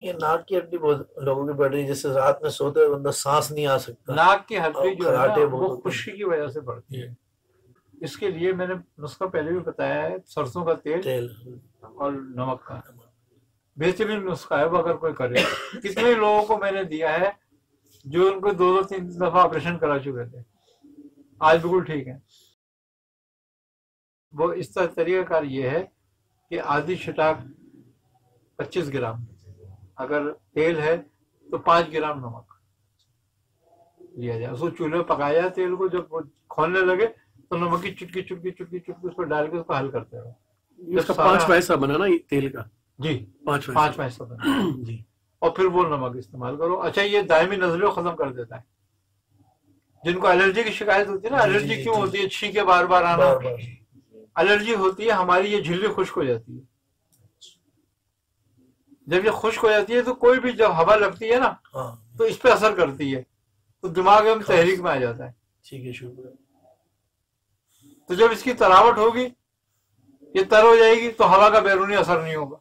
یہ ناک کی ہڈی بہت لوگوں کی بڑھ رہی ہے، جیسے رات میں سوتے ہوئے بندہ سانس نہیں آ سکتا، ناک کی ہڈی جو ہے کھراٹے نا بہت وہ ہوتے ہیں۔ خشکی کی وجہ سے بڑھتی ہے. اس کے لیے میں نے نسخہ پہلے بھی بتایا ہے، سرسوں کا تیل اور نمک کا بہترین نسخہ ہے، وہ اگر کوئی کرے. کتنے لوگوں کو میں نے دیا ہے جو ان کو 2-3 دفعہ آپریشن کرا چکے تھے، آج بالکل ٹھیک ہے. وہ اس طریقہ کار یہ ہے کہ آدھی چھٹاک 25 گرام، اگر تیل ہے تو 5 گرام نمک لیا جائے. اس کو چولہے پکایا جائے، تیل کو جب وہ کھولنے لگے تو نمک کی چٹکی چٹکی چٹکی چٹکی اس پر ڈال کے اس کو حل کرتے رہو. اس کا 5 پیسہ بنا نا یہ تیل کا؟ جی 5 پیسہ بنا جی. اور پھر وہ نمک استعمال کرو. اچھا یہ دائمی نزلے کو ختم کر دیتا ہے. جن کو الرجی کی شکایت ہوتی ہے نا، الرجی کیوں ہوتی ہے؟ چھینکے بار بار آنا، الرجی ہوتی ہے ہماری یہ جھلی خشک ہو جاتی ہے. جب یہ خشک ہو جاتی ہے تو کوئی بھی جب ہوا لگتی ہے نا تو اس پہ اثر کرتی ہے، تو دماغ میں تحریک میں آ جاتا ہے. ٹھیک ہے، شکریہ. تو جب اس کی تراوٹ ہوگی، یہ تر ہو جائے گی تو ہوا کا بیرونی اثر نہیں ہوگا.